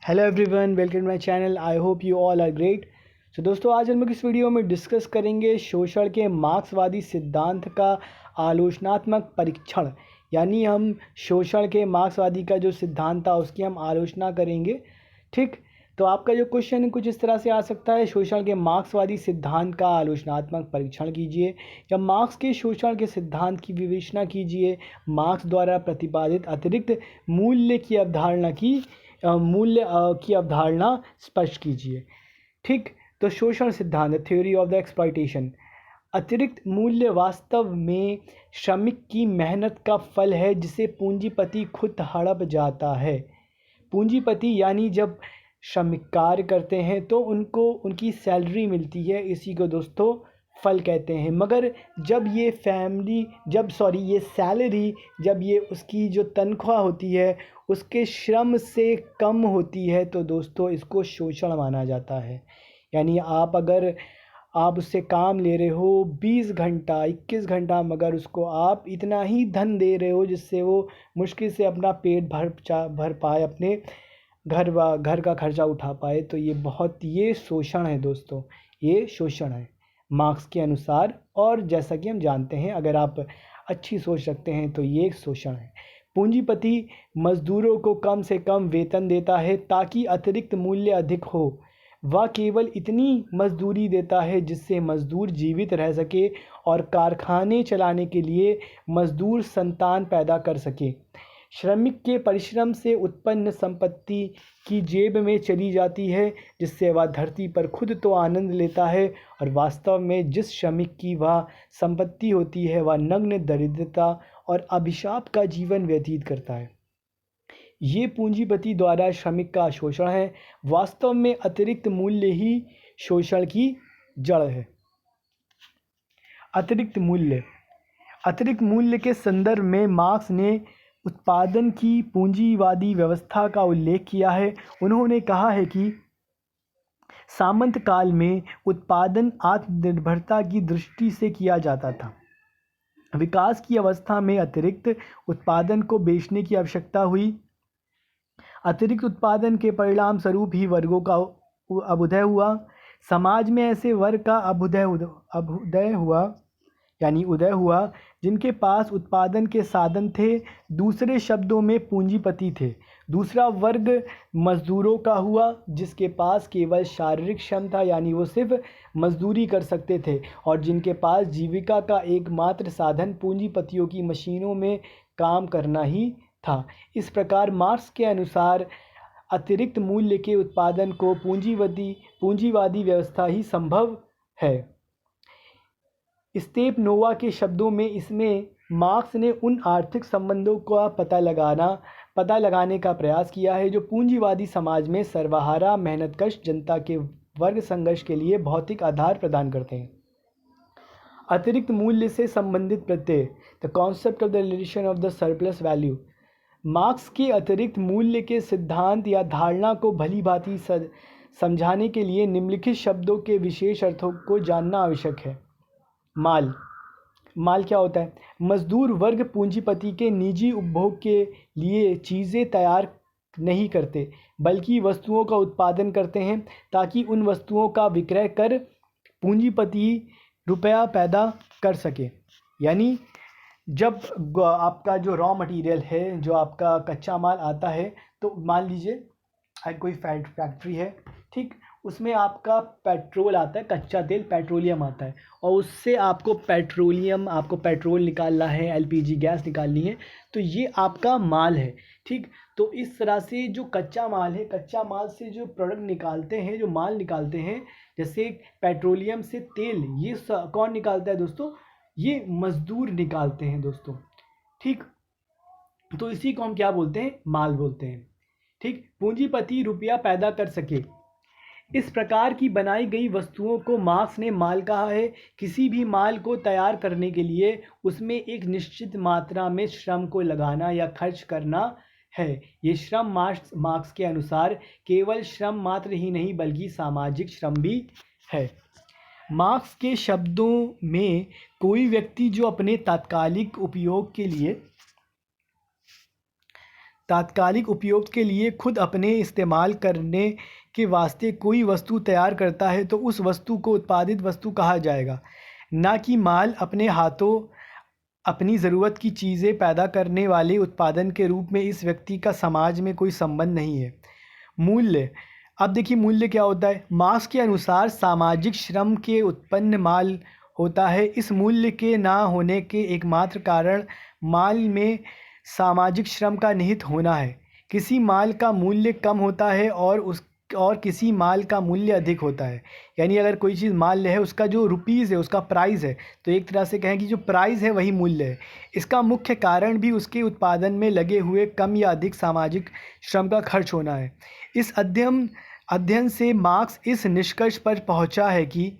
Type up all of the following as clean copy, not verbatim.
Hello everyone, welcome to my channel. I hope you all are great. So दोस्तों, आज हम लोग इस वीडियो में डिस्कस करेंगे शोषण के मार्क्सवादी सिद्धांत का आलोचनात्मक परीक्षण। यानी हम शोषण के मार्क्सवादी का जो सिद्धांत था उसकी हम आलोचना करेंगे। ठीक, तो आपका जो क्वेश्चन कुछ इस तरह से आ सकता है, शोषण के मार्क्सवादी सिद्धांत का आलोचनात्मक परीक्षण कीजिए, या मार्क्स के शोषण के सिद्धांत की विवेचना कीजिए। मार्क्स द्वारा प्रतिपादित अतिरिक्त मूल्य की अवधारणा की अवधारणा स्पष्ट कीजिए। ठीक, तो शोषण सिद्धांत, थ्योरी ऑफ द एक्सप्लॉयटेशन। अतिरिक्त मूल्य वास्तव में श्रमिक की मेहनत का फल है जिसे पूंजीपति खुद हड़प जाता है। पूंजीपति यानी जब श्रमिक कार्य करते हैं तो उनको उनकी सैलरी मिलती है, इसी को दोस्तों फल कहते हैं। मगर जब ये सैलरी जब ये उसकी जो तनख्वाह होती है उसके श्रम से कम होती है तो दोस्तों इसको शोषण माना जाता है। यानी अगर आप उससे काम ले रहे हो 20 घंटा 21 घंटा, मगर उसको आप इतना ही धन दे रहे हो जिससे वो मुश्किल से अपना पेट भर पाए, अपने घर का खर्चा उठा पाए, तो ये शोषण है दोस्तों, ये शोषण है मार्क्स के अनुसार। और जैसा कि हम जानते हैं, अगर आप अच्छी सोच रखते हैं तो ये एक शोषण है। पूंजीपति मजदूरों को कम से कम वेतन देता है ताकि अतिरिक्त मूल्य अधिक हो। वह केवल इतनी मजदूरी देता है जिससे मजदूर जीवित रह सके और कारखाने चलाने के लिए मजदूर संतान पैदा कर सके। श्रमिक के परिश्रम से उत्पन्न संपत्ति की जेब में चली जाती है जिससे वह धरती पर खुद तो आनंद लेता है और वास्तव में जिस श्रमिक की वह संपत्ति होती है वह नग्न दरिद्रता और अभिशाप का जीवन व्यतीत करता है। ये पूंजीपति द्वारा श्रमिक का शोषण है। वास्तव में अतिरिक्त मूल्य ही शोषण की जड़ है। अतिरिक्त मूल्य के संदर्भ में मार्क्स ने उत्पादन की पूंजीवादी व्यवस्था का उल्लेख किया है। उन्होंने कहा है कि सामंत काल में उत्पादन आत्मनिर्भरता की दृष्टि से किया जाता था। विकास की अवस्था में अतिरिक्त उत्पादन को बेचने की आवश्यकता हुई। अतिरिक्त उत्पादन के परिणाम स्वरूप ही वर्गों का अभ्युदय हुआ। समाज में ऐसे वर्ग का उदय हुआ जिनके पास उत्पादन के साधन थे, दूसरे शब्दों में पूंजीपति थे। दूसरा वर्ग मजदूरों का हुआ जिसके पास केवल शारीरिक श्रम था, यानी वो सिर्फ मजदूरी कर सकते थे, और जिनके पास जीविका का एकमात्र साधन पूंजीपतियों की मशीनों में काम करना ही था। इस प्रकार मार्क्स के अनुसार अतिरिक्त मूल्य के उत्पादन को पूंजीवादी व्यवस्था ही संभव है। स्टेप नोवा के शब्दों में इसमें मार्क्स ने उन आर्थिक संबंधों का पता लगाने का प्रयास किया है जो पूंजीवादी समाज में सर्वहारा मेहनतकश जनता के वर्ग संघर्ष के लिए भौतिक आधार प्रदान करते हैं। अतिरिक्त मूल्य से संबंधित प्रत्यय, the concept of the relation of the surplus value. Marks के अतिरिक्त मूल्य के सिद्धांत या धारणा को भली भांति समझाने के लिए निम्नलिखित शब्दों के विशेष अर्थों को जानना आवश्यक है। माल क्या होता है? मजदूर वर्ग पूंजीपति के निजी उपभोग के लिए चीज़ें तैयार नहीं करते बल्कि वस्तुओं का उत्पादन करते हैं ताकि उन वस्तुओं का विक्रय कर पूंजीपति रुपया पैदा कर सके। यानी जब आपका जो रॉ मटेरियल है, जो आपका कच्चा माल आता है, तो मान लीजिए कोई फैक्ट्री है, ठीक, उसमें आपका पेट्रोल आता है, कच्चा तेल पेट्रोलियम आता है, और उससे आपको पेट्रोल निकालना है, एलपीजी गैस निकालनी है, तो ये आपका माल है। ठीक, तो इस तरह से जो कच्चा माल है, कच्चा माल से जो प्रोडक्ट निकालते हैं, जो माल निकालते हैं, जैसे पेट्रोलियम से तेल, ये कौन निकालता है दोस्तों? ये मजदूर निकालते हैं दोस्तों। ठीक, तो इसी को हम क्या बोलते हैं? माल बोलते हैं। ठीक, पूंजीपति रुपया पैदा कर सके, इस प्रकार की बनाई गई वस्तुओं को मार्क्स ने माल कहा है। किसी भी माल को तैयार करने के लिए उसमें एक निश्चित मात्रा में श्रम को लगाना या खर्च करना है। ये श्रम मार्क्स के अनुसार केवल श्रम मात्र ही नहीं बल्कि सामाजिक श्रम भी है। मार्क्स के शब्दों में कोई व्यक्ति जो अपने तात्कालिक उपयोग के लिए तात्कालिक उपयोग के लिए खुद अपने इस्तेमाल करने के वास्ते कोई वस्तु तैयार करता है तो उस वस्तु को उत्पादित वस्तु कहा जाएगा, ना कि माल अपने हाथों अपनी ज़रूरत की चीज़ें पैदा करने वाले उत्पादन के रूप में इस व्यक्ति का समाज में कोई संबंध नहीं है। मूल्य। अब देखिए मूल्य क्या होता है। मार्क्स के अनुसार सामाजिक श्रम के उत्पन्न माल होता है। इस मूल्य के ना होने के एकमात्र कारण माल में सामाजिक श्रम का निहित होना है। किसी माल का मूल्य कम होता है और किसी माल का मूल्य अधिक होता है। यानी अगर कोई चीज़ माल है, उसका जो रुपीज़ है, उसका प्राइस है, तो एक तरह से कहें कि जो प्राइस है वही मूल्य है। इसका मुख्य कारण भी उसके उत्पादन में लगे हुए कम या अधिक सामाजिक श्रम का खर्च होना है। इस अध्ययन से मार्क्स इस निष्कर्ष पर पहुंचा है कि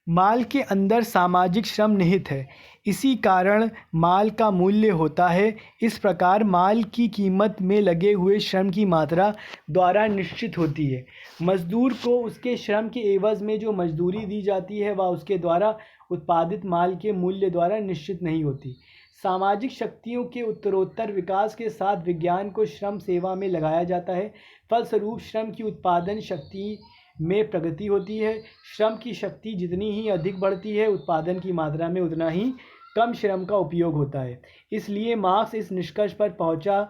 माल के अंदर सामाजिक श्रम निहित है, इसी कारण माल का मूल्य होता है। इस प्रकार माल की कीमत में लगे हुए श्रम की मात्रा द्वारा निश्चित होती है। मजदूर को उसके श्रम के एवज़ में जो मजदूरी दी जाती है वह उसके द्वारा उत्पादित माल के मूल्य द्वारा निश्चित नहीं होती। सामाजिक शक्तियों के उत्तरोत्तर विकास के साथ विज्ञान को श्रम सेवा में लगाया जाता है। फलस्वरूप श्रम की उत्पादन शक्ति में प्रगति होती है। श्रम की शक्ति जितनी ही अधिक बढ़ती है, उत्पादन की मात्रा में उतना ही कम श्रम का उपयोग होता है। इसलिए मार्क्स इस निष्कर्ष पर पहुंचा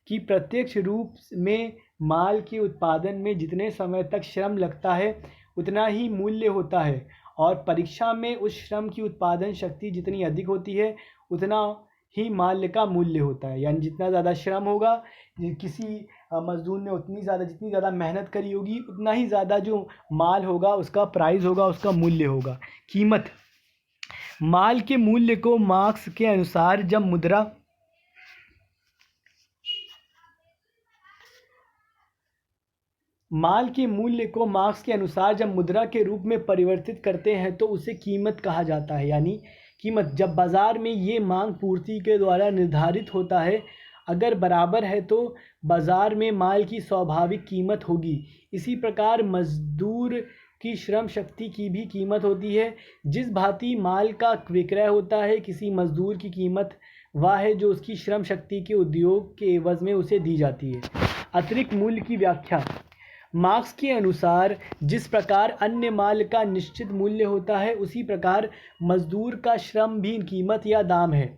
कि प्रत्यक्ष रूप में माल के उत्पादन में जितने समय तक श्रम लगता है उतना ही मूल्य होता है, और परीक्षा में उस श्रम की उत्पादन शक्ति जितनी अधिक होती है उतना ही माल का मूल्य होता है। यानी जितना ज़्यादा श्रम होगा, किसी मजदूर ने जितनी ज़्यादा मेहनत करी होगी, उतना ही ज़्यादा जो माल होगा उसका प्राइस होगा, उसका मूल्य होगा। कीमत। माल के मूल्य को मार्क्स के अनुसार जब मुद्रा के रूप में परिवर्तित करते हैं तो उसे कीमत कहा जाता है। यानी कीमत जब बाज़ार में ये मांग पूर्ति के द्वारा निर्धारित होता है, अगर बराबर है तो बाज़ार में माल की स्वाभाविक कीमत होगी। इसी प्रकार मजदूर की श्रम शक्ति की भी कीमत होती है। जिस भांति माल का विक्रय होता है, किसी मजदूर की कीमत वह है जो उसकी श्रम शक्ति के उद्योग के एवज़ में उसे दी जाती है। अतिरिक्त मूल्य की व्याख्या। मार्क्स के अनुसार जिस प्रकार अन्य माल का निश्चित मूल्य होता है, उसी प्रकार मजदूर का श्रम भी कीमत या दाम है।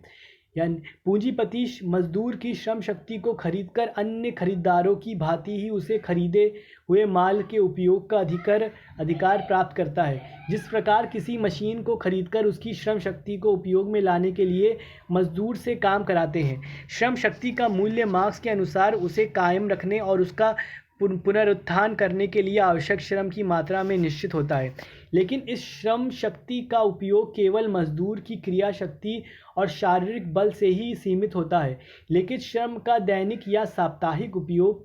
यानी पूंजीपति मजदूर की श्रम शक्ति को खरीदकर अन्य खरीदारों की भांति ही उसे खरीदे हुए माल के उपयोग का अधिकार प्राप्त करता है। जिस प्रकार किसी मशीन को खरीदकर उसकी श्रम शक्ति को उपयोग में लाने के लिए मजदूर से काम कराते हैं, श्रम शक्ति का मूल्य मार्क्स के अनुसार उसे कायम रखने और उसका पुनरुत्थान करने के लिए आवश्यक श्रम की मात्रा में निश्चित होता है। लेकिन इस श्रम शक्ति का उपयोग केवल मजदूर की क्रिया शक्ति और शारीरिक बल से ही सीमित होता है। लेकिन श्रम का दैनिक या साप्ताहिक उपयोग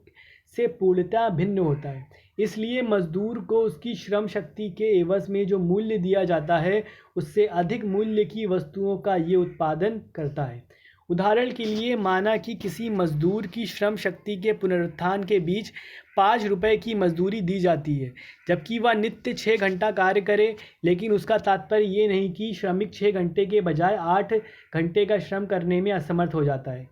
से पूर्णतः भिन्न होता है। इसलिए मजदूर को उसकी श्रम शक्ति के एवज़ में जो मूल्य दिया जाता है, उससे अधिक मूल्य की वस्तुओं का ये उत्पादन करता है। उदाहरण के लिए माना कि किसी मजदूर की श्रम शक्ति के पुनरुत्थान के बीच 5 रुपये की मजदूरी दी जाती है, जबकि वह नित्य 6 घंटा कार्य करे। लेकिन उसका तात्पर्य ये नहीं कि श्रमिक 6 घंटे के बजाय 8 घंटे का श्रम करने में असमर्थ हो जाता है।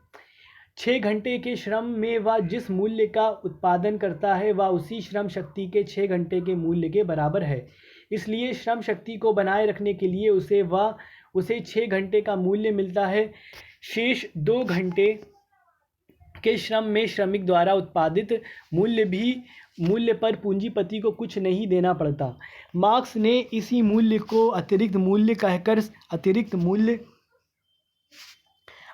6 घंटे के श्रम में वह जिस मूल्य का उत्पादन करता है वह उसी श्रम शक्ति के 6 घंटे के मूल्य के बराबर है। इसलिए श्रम शक्ति को बनाए रखने के लिए उसे 6 घंटे का मूल्य मिलता है। शेष 2 घंटे के श्रम में श्रमिक द्वारा उत्पादित मूल्य पर पूंजीपति को कुछ नहीं देना पड़ता। मार्क्स ने इसी मूल्य को अतिरिक्त मूल्य कहकर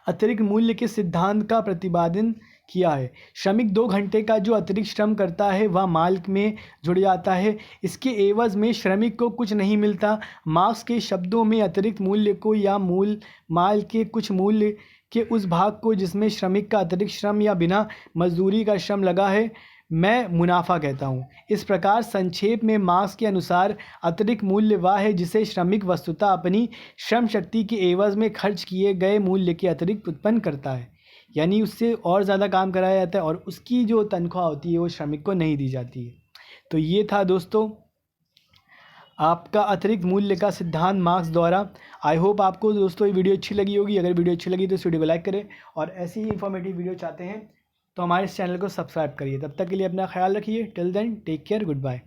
अतिरिक्त मूल्य के सिद्धांत का प्रतिपादन किया है। श्रमिक 2 घंटे का जो अतिरिक्त श्रम करता है वह माल में जुड़ जाता है, इसके एवज़ में श्रमिक को कुछ नहीं मिलता। मार्क्स के शब्दों में अतिरिक्त मूल्य को या माल के कुछ मूल्य के उस भाग को जिसमें श्रमिक का अतिरिक्त श्रम या बिना मजदूरी का श्रम लगा है, मैं मुनाफा कहता हूँ। इस प्रकार संक्षेप में मार्क्स के अनुसार अतिरिक्त मूल्य वह है जिसे श्रमिक वस्तुतः अपनी श्रम शक्ति के एवज़ में खर्च किए गए मूल्य के अतिरिक्त उत्पन्न करता है। यानी उससे और ज़्यादा काम कराया जाता है और उसकी जो तनख्वाह होती है वो श्रमिक को नहीं दी जाती है। तो ये था दोस्तों आपका अतिरिक्त मूल्य का सिद्धांत मार्क्स द्वारा। आई होप आपको दोस्तों ये वीडियो अच्छी लगी होगी। अगर वीडियो अच्छी लगी तो इस वीडियो को लाइक करें और ऐसी ही इंफॉर्मेटिव वीडियो चाहते हैं तो हमारे इस चैनल को सब्सक्राइब करिए। तब तक के लिए अपना ख्याल रखिए। Till then take care, good bye.